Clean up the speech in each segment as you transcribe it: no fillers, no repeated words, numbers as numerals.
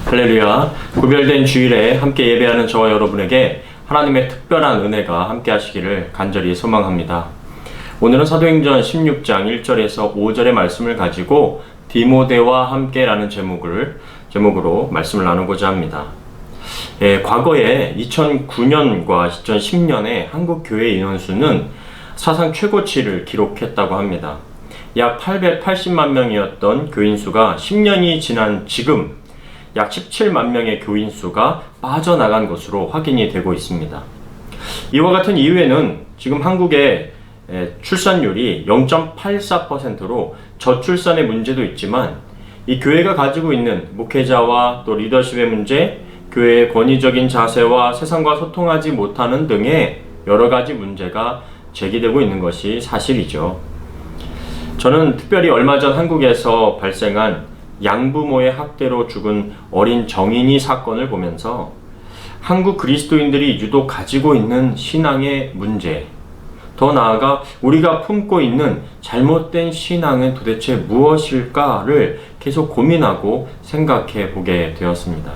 할렐루야. 구별된 주일에 함께 예배하는 저와 여러분에게 하나님의 특별한 은혜가 함께 하시기를 간절히 소망합니다. 오늘은 사도행전 16장 1절에서 5절의 말씀을 가지고 디모데와 함께라는 제목으로 말씀을 나누고자 합니다. 과거에 2009년과 2010년에 한국 교회 인원수는 사상 최고치를 기록했다고 합니다. 약 880만 명이었던 교인 수가 10년이 지난 지금 약 17만 명의 교인 수가 빠져나간 것으로 확인이 되고 있습니다. 이와 같은 이유에는 지금 한국의 출산율이 0.84%로 저출산의 문제도 있지만 이 교회가 가지고 있는 목회자와 또 리더십의 문제, 교회의 권위적인 자세와 세상과 소통하지 못하는 등의 여러 가지 문제가 제기되고 있는 것이 사실이죠. 저는 특별히 얼마 전 한국에서 발생한 양부모의 학대로 죽은 어린 정인이 사건을 보면서 한국 그리스도인들이 유독 가지고 있는 신앙의 문제, 더 나아가 우리가 품고 있는 잘못된 신앙은 도대체 무엇일까를 계속 고민하고 생각해 보게 되었습니다.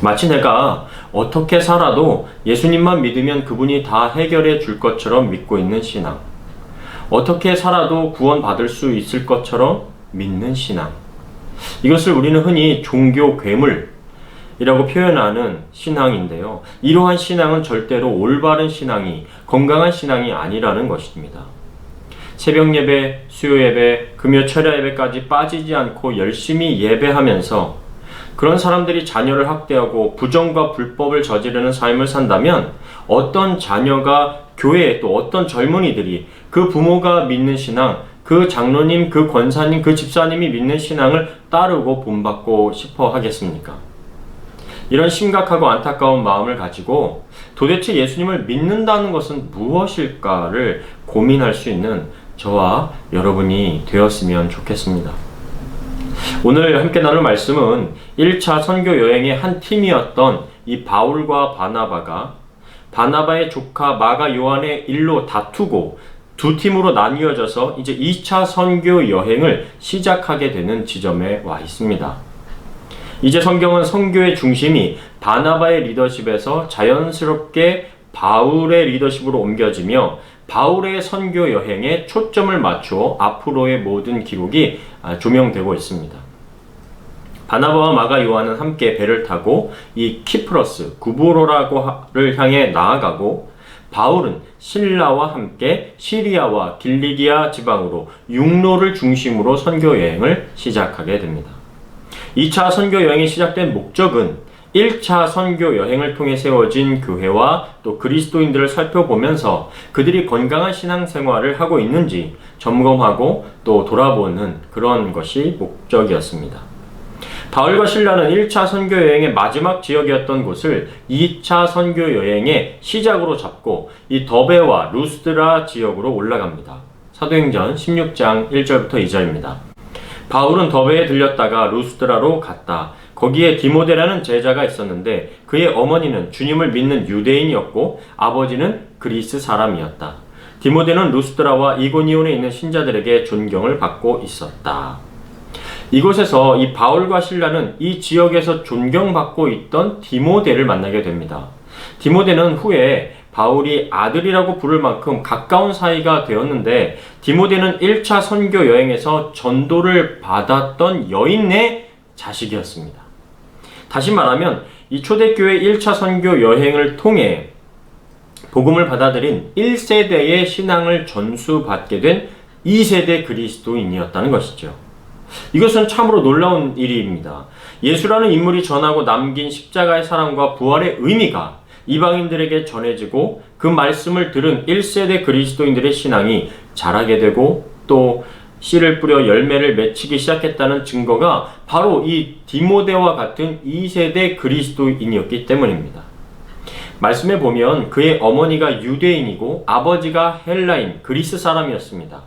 마치 내가 어떻게 살아도 예수님만 믿으면 그분이 다 해결해 줄 것처럼 믿고 있는 신앙, 어떻게 살아도 구원받을 수 있을 것처럼 믿는 신앙, 이것을 우리는 흔히 종교 괴물이라고 표현하는 신앙인데요. 이러한 신앙은 절대로 올바른 신앙이, 건강한 신앙이 아니라는 것입니다. 새벽 예배, 수요 예배, 금요 철야 예배까지 빠지지 않고 열심히 예배하면서 그런 사람들이 자녀를 학대하고 부정과 불법을 저지르는 삶을 산다면 어떤 자녀가 교회에 또 어떤 젊은이들이 그 부모가 믿는 신앙, 그 장로님, 그 권사님, 그 집사님이 믿는 신앙을 따르고 본받고 싶어 하겠습니까? 이런 심각하고 안타까운 마음을 가지고 도대체 예수님을 믿는다는 것은 무엇일까를 고민할 수 있는 저와 여러분이 되었으면 좋겠습니다. 오늘 함께 나눌 말씀은 1차 선교 여행의 한 팀이었던 이 바울과 바나바가 바나바의 조카 마가 요한의 일로 다투고 두 팀으로 나뉘어져서 이제 2차 선교 여행을 시작하게 되는 지점에 와 있습니다. 이제 성경은 선교의 중심이 바나바의 리더십에서 자연스럽게 바울의 리더십으로 옮겨지며 바울의 선교 여행에 초점을 맞추어 앞으로의 모든 기록이 조명되고 있습니다. 바나바와 마가 요한은 함께 배를 타고 이 키프러스, 구브로라고를 향해 나아가고 바울은 실라와 함께 시리아와 길리기아 지방으로 육로를 중심으로 선교 여행을 시작하게 됩니다. 2차 선교 여행이 시작된 목적은 1차 선교 여행을 통해 세워진 교회와 또 그리스도인들을 살펴보면서 그들이 건강한 신앙생활을 하고 있는지 점검하고 또 돌아보는 그런 것이 목적이었습니다. 바울과 실라는 1차 선교 여행의 마지막 지역이었던 곳을 2차 선교 여행의 시작으로 잡고 이 더베와 루스드라 지역으로 올라갑니다. 사도행전 16장 1절부터 2절입니다. 바울은 더베에 들렸다가 루스드라로 갔다. 거기에 디모데라는 제자가 있었는데 그의 어머니는 주님을 믿는 유대인이었고 아버지는 그리스 사람이었다. 디모데는 루스드라와 이고니온에 있는 신자들에게 존경을 받고 있었다. 이곳에서 이 바울과 실라는 이 지역에서 존경받고 있던 디모데를 만나게 됩니다. 디모데는 후에 바울이 아들이라고 부를 만큼 가까운 사이가 되었는데 디모데는 1차 선교 여행에서 전도를 받았던 여인의 자식이었습니다. 다시 말하면 이 초대교회 1차 선교 여행을 통해 복음을 받아들인 1세대의 신앙을 전수받게 된 2세대 그리스도인이었다는 것이죠. 이것은 참으로 놀라운 일입니다. 예수라는 인물이 전하고 남긴 십자가의 사랑과 부활의 의미가 이방인들에게 전해지고 그 말씀을 들은 1세대 그리스도인들의 신앙이 자라게 되고 또 씨를 뿌려 열매를 맺히기 시작했다는 증거가 바로 이 디모데와 같은 2세대 그리스도인이었기 때문입니다. 말씀에 보면 그의 어머니가 유대인이고 아버지가 헬라인 그리스 사람이었습니다.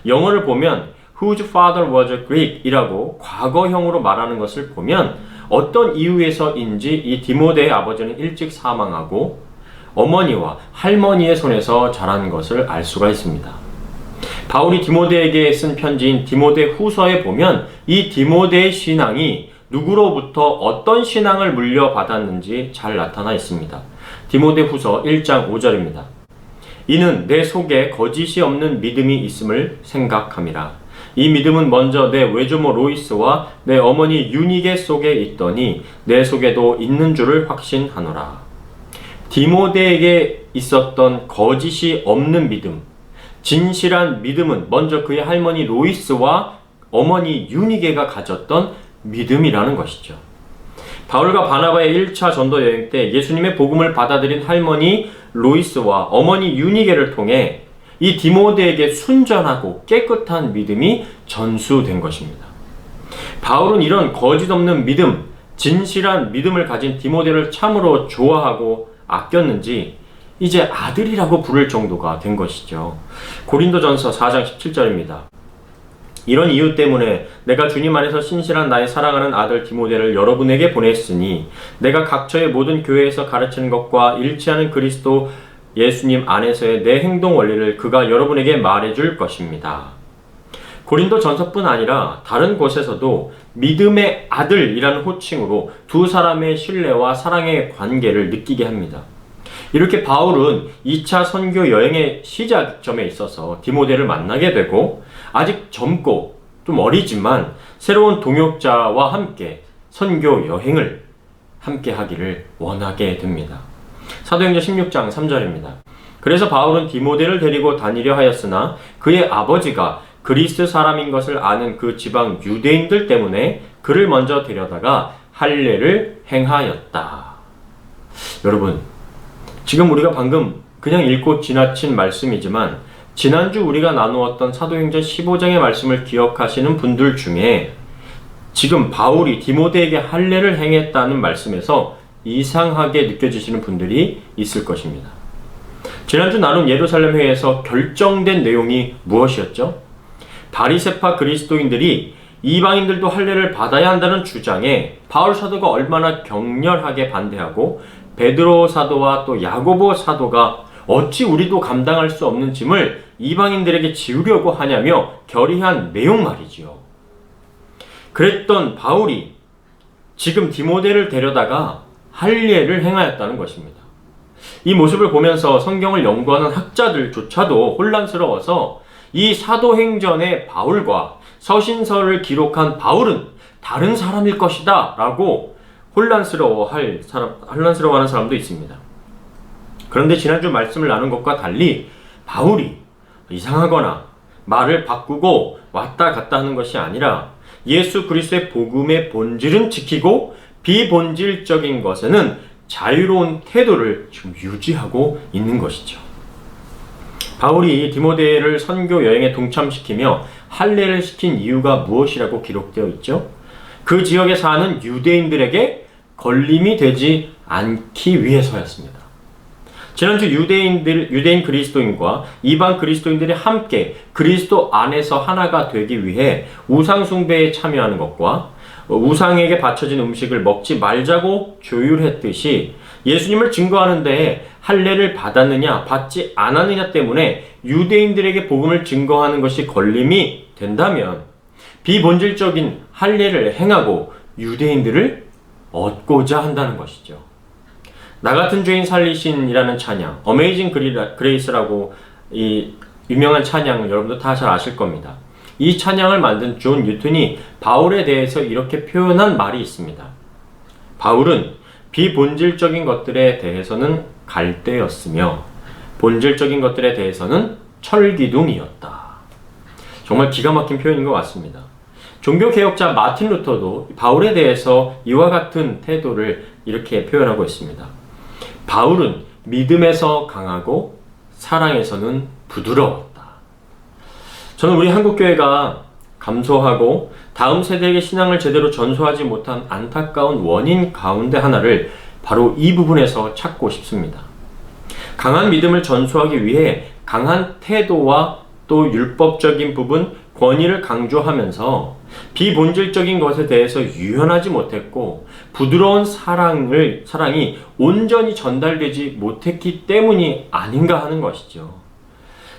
영어를 보면 whose father was a Greek 이라고 과거형으로 말하는 것을 보면 어떤 이유에서인지 이 디모데의 아버지는 일찍 사망하고 어머니와 할머니의 손에서 자란 것을 알 수가 있습니다. 바울이 디모데에게 쓴 편지인 디모데 후서에 보면 이 디모데의 신앙이 누구로부터 어떤 신앙을 물려받았는지 잘 나타나 있습니다. 디모데후서 1장 5절입니다. 이는 내 속에 거짓이 없는 믿음이 있음을 생각함이라. 이 믿음은 먼저 내 외조모 로이스와 내 어머니 유니게 속에 있더니 내 속에도 있는 줄을 확신하노라. 디모데에게 있었던 거짓이 없는 믿음, 진실한 믿음은 먼저 그의 할머니 로이스와 어머니 유니게가 가졌던 믿음이라는 것이죠. 바울과 바나바의 1차 전도 여행 때 예수님의 복음을 받아들인 할머니 로이스와 어머니 유니게를 통해 이 디모데에게 순전하고 깨끗한 믿음이 전수된 것입니다. 바울은 이런 거짓 없는 믿음, 진실한 믿음을 가진 디모데를 참으로 좋아하고 아꼈는지 이제 아들이라고 부를 정도가 된 것이죠. 고린도전서 4장 17절입니다. 이런 이유 때문에 내가 주님 안에서 신실한 나의 사랑하는 아들 디모데를 여러분에게 보냈으니 내가 각처의 모든 교회에서 가르치는 것과 일치하는 그리스도 예수님 안에서의 내 행동 원리를 그가 여러분에게 말해줄 것입니다. 고린도 전서뿐 아니라 다른 곳에서도 믿음의 아들이라는 호칭으로 두 사람의 신뢰와 사랑의 관계를 느끼게 합니다. 이렇게 바울은 2차 선교 여행의 시작점에 있어서 디모데를 만나게 되고 아직 젊고 좀 어리지만 새로운 동역자와 함께 선교 여행을 함께 하기를 원하게 됩니다. 사도행전 16장 3절입니다. 그래서 바울은 디모데를 데리고 다니려 하였으나 그의 아버지가 그리스 사람인 것을 아는 그 지방 유대인들 때문에 그를 먼저 데려다가 할례를 행하였다. 여러분, 지금 우리가 방금 그냥 읽고 지나친 말씀이지만 지난주 우리가 나누었던 사도행전 15장의 말씀을 기억하시는 분들 중에 지금 바울이 디모데에게 할례를 행했다는 말씀에서 이상하게 느껴지시는 분들이 있을 것입니다. 지난주 나눈 예루살렘 회에서 결정된 내용이 무엇이었죠? 바리새파 그리스도인들이 이방인들도 할례를 받아야 한다는 주장에 바울 사도가 얼마나 격렬하게 반대하고 베드로 사도와 또 야고보 사도가 어찌 우리도 감당할 수 없는 짐을 이방인들에게 지우려고 하냐며 결의한 내용 말이지요. 그랬던 바울이 지금 디모데를 데려다가 할례를 행하였다는 것입니다. 이 모습을 보면서 성경을 연구하는 학자들조차도 혼란스러워서 이 사도행전의 바울과 서신서를 기록한 바울은 다른 사람일 것이다 라고 혼란스러워하는 사람도 있습니다. 그런데 지난주 말씀을 나눈 것과 달리 바울이 이상하거나 말을 바꾸고 왔다 갔다 하는 것이 아니라 예수 그리스도의 복음의 본질은 지키고 비본질적인 것에는 자유로운 태도를 지금 유지하고 있는 것이죠. 바울이 디모데를 선교 여행에 동참시키며 할례를 시킨 이유가 무엇이라고 기록되어 있죠? 그 지역에 사는 유대인들에게 걸림이 되지 않기 위해서였습니다. 지난주 유대인 그리스도인과 이방 그리스도인들이 함께 그리스도 안에서 하나가 되기 위해 우상 숭배에 참여하는 것과 우상에게 바쳐진 음식을 먹지 말자고 조율했듯이 예수님을 증거하는 데에 할례를 받았느냐 받지 않았느냐 때문에 유대인들에게 복음을 증거하는 것이 걸림이 된다면 비본질적인 할례를 행하고 유대인들을 얻고자 한다는 것이죠. 나 같은 죄인 살리신이라는 찬양, 어메이징 그레이스라고 이 유명한 찬양 여러분도 다 잘 아실 겁니다. 이 찬양을 만든 존 뉴턴이 바울에 대해서 이렇게 표현한 말이 있습니다. 바울은 비본질적인 것들에 대해서는 갈대였으며 본질적인 것들에 대해서는 철기둥이었다. 정말 기가 막힌 표현인 것 같습니다. 종교개혁자 마틴 루터도 바울에 대해서 이와 같은 태도를 이렇게 표현하고 있습니다. 바울은 믿음에서 강하고 사랑에서는 부드러웠다. 저는 우리 한국교회가 감소하고 다음 세대에게 신앙을 제대로 전수하지 못한 안타까운 원인 가운데 하나를 바로 이 부분에서 찾고 싶습니다. 강한 믿음을 전수하기 위해 강한 태도와 또 율법적인 부분, 권위를 강조하면서 비본질적인 것에 대해서 유연하지 못했고 부드러운 사랑이 온전히 전달되지 못했기 때문이 아닌가 하는 것이죠.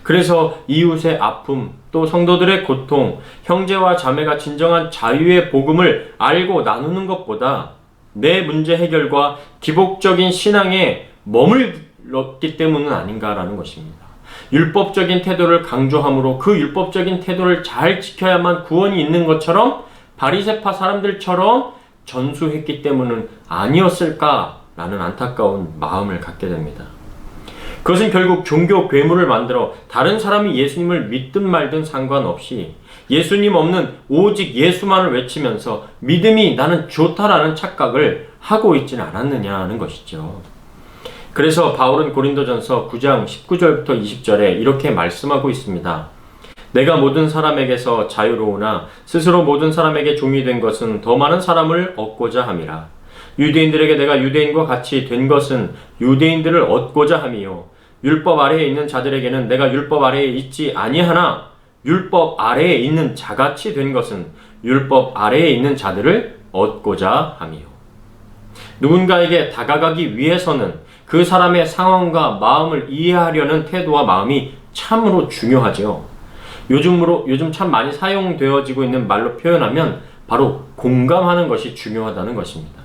그래서 이웃의 아픔 또 성도들의 고통, 형제와 자매가 진정한 자유의 복음을 알고 나누는 것보다 내 문제 해결과 기복적인 신앙에 머물렀기 때문은 아닌가라는 것입니다. 율법적인 태도를 강조함으로 그 율법적인 태도를 잘 지켜야만 구원이 있는 것처럼 바리새파 사람들처럼 전수했기 때문은 아니었을까라는 안타까운 마음을 갖게 됩니다. 그것은 결국 종교 괴물을 만들어 다른 사람이 예수님을 믿든 말든 상관없이 예수님 없는 오직 예수만을 외치면서 믿음이 나는 좋다라는 착각을 하고 있지는 않았느냐는 것이죠. 그래서 바울은 고린도전서 9장 19절부터 20절에 이렇게 말씀하고 있습니다. 내가 모든 사람에게서 자유로우나 스스로 모든 사람에게 종이 된 것은 더 많은 사람을 얻고자 함이라. 유대인들에게 내가 유대인과 같이 된 것은 유대인들을 얻고자 함이요. 율법 아래에 있는 자들에게는 내가 율법 아래에 있지 아니하나 율법 아래에 있는 자같이 된 것은 율법 아래에 있는 자들을 얻고자 함이요. 누군가에게 다가가기 위해서는 그 사람의 상황과 마음을 이해하려는 태도와 마음이 참으로 중요하죠. 요즘 참 많이 사용되어지고 있는 말로 표현하면 바로 공감하는 것이 중요하다는 것입니다.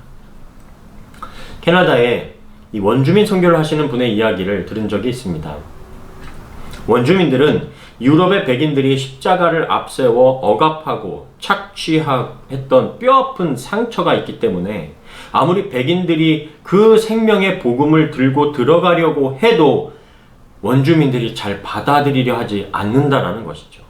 캐나다에 이 원주민 선교를 하시는 분의 이야기를 들은 적이 있습니다. 원주민들은 유럽의 백인들이 십자가를 앞세워 억압하고 착취했던 뼈아픈 상처가 있기 때문에 아무리 백인들이 그 생명의 복음을 들고 들어가려고 해도 원주민들이 잘 받아들이려 하지 않는다라는 것이죠.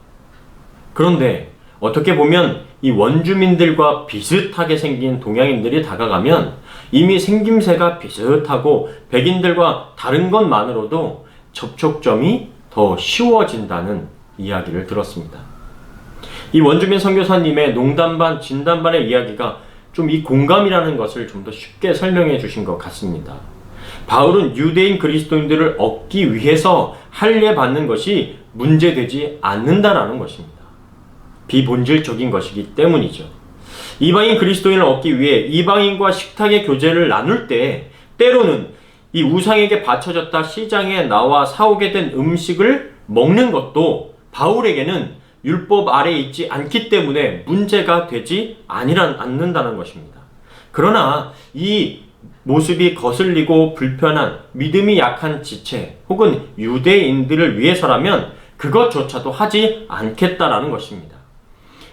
그런데 어떻게 보면 이 원주민들과 비슷하게 생긴 동양인들이 다가가면 이미 생김새가 비슷하고 백인들과 다른 것만으로도 접촉점이 더 쉬워진다는 이야기를 들었습니다. 이 원주민 선교사님의 농담 반 진담 반의 이야기가 좀 이 공감이라는 것을 좀 더 쉽게 설명해 주신 것 같습니다. 바울은 유대인 그리스도인들을 얻기 위해서 할례받는 것이 문제되지 않는다라는 것입니다. 비본질적인 것이기 때문이죠. 이방인 그리스도인을 얻기 위해 이방인과 식탁의 교제를 나눌 때 때로는 이 우상에게 바쳐졌다 시장에 나와 사오게 된 음식을 먹는 것도 바울에게는 율법 아래에 있지 않기 때문에 문제가 되지 않는다는 것입니다. 그러나 이 모습이 거슬리고 불편한 믿음이 약한 지체 혹은 유대인들을 위해서라면 그것조차도 하지 않겠다라는 것입니다.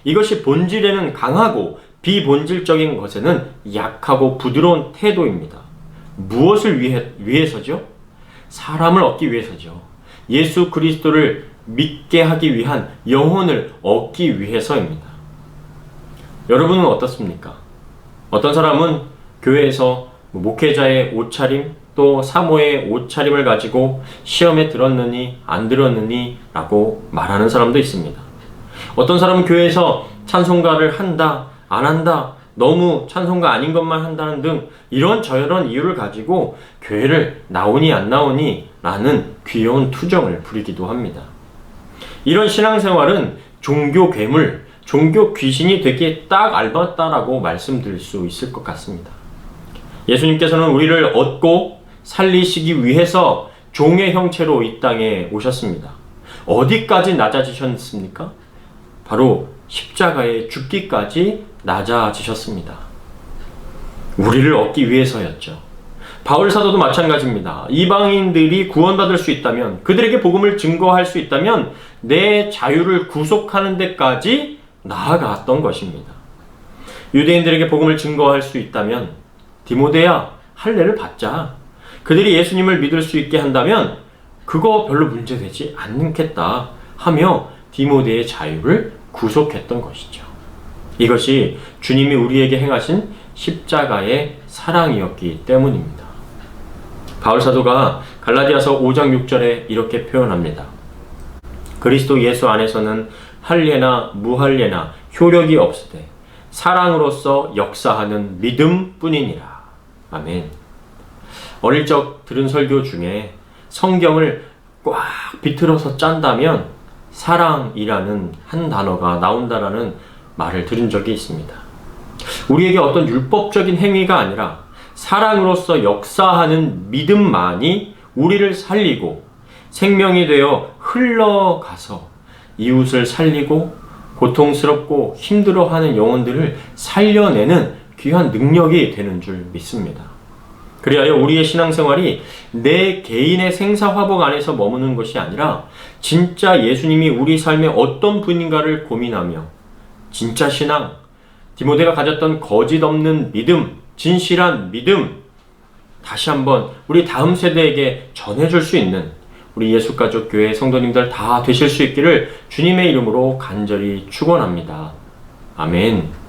이것이 본질에는 강하고 비본질적인 것에는 약하고 부드러운 태도입니다. 무엇을 위해서죠? 사람을 얻기 위해서죠. 예수 그리스도를 믿게 하기 위한 영혼을 얻기 위해서입니다. 여러분은 어떻습니까? 어떤 사람은 교회에서 목회자의 옷차림 또 사모의 옷차림을 가지고 시험에 들었느니 안 들었느니 라고 말하는 사람도 있습니다. 어떤 사람은 교회에서 찬송가를 한다 안 한다 너무 찬송가 아닌 것만 한다는 등 이런저런 이유를 가지고 교회를 나오니 안 나오니 라는 귀여운 투정을 부리기도 합니다. 이런 신앙생활은 종교 괴물, 종교 귀신이 되기에 딱 알맞다라고 말씀드릴 수 있을 것 같습니다. 예수님께서는 우리를 얻고 살리시기 위해서 종의 형체로 이 땅에 오셨습니다. 어디까지 낮아지셨습니까? 바로 십자가에 죽기까지 낮아지셨습니다. 우리를 얻기 위해서였죠. 바울 사도도 마찬가지입니다. 이방인들이 구원받을 수 있다면, 그들에게 복음을 증거할 수 있다면 내 자유를 구속하는 데까지 나아갔던 것입니다. 유대인들에게 복음을 증거할 수 있다면 디모데야 할례를 받자. 그들이 예수님을 믿을 수 있게 한다면 그거 별로 문제되지 않겠다 하며 디모데의 자유를 구속했던 것이죠. 이것이 주님이 우리에게 행하신 십자가의 사랑이었기 때문입니다. 바울 사도가 갈라디아서 5장 6절에 이렇게 표현합니다. 그리스도 예수 안에서는 할례나 무할례나 효력이 없으되 사랑으로서 역사하는 믿음뿐이니라. 아멘. 어릴 적 들은 설교 중에 성경을 꽉 비틀어서 짠다면 사랑이라는 한 단어가 나온다라는 말을 들은 적이 있습니다. 우리에게 어떤 율법적인 행위가 아니라 사랑으로서 역사하는 믿음만이 우리를 살리고 생명이 되어 흘러가서 이웃을 살리고 고통스럽고 힘들어하는 영혼들을 살려내는 귀한 능력이 되는 줄 믿습니다. 그리하여 우리의 신앙생활이 내 개인의 생사화복 안에서 머무는 것이 아니라 진짜 예수님이 우리 삶의 어떤 분인가를 고민하며 진짜 신앙, 디모데가 가졌던 거짓 없는 믿음, 진실한 믿음, 다시 한번 우리 다음 세대에게 전해줄 수 있는 우리 예수가족교회 성도님들 다 되실 수 있기를 주님의 이름으로 간절히 축원합니다. 아멘.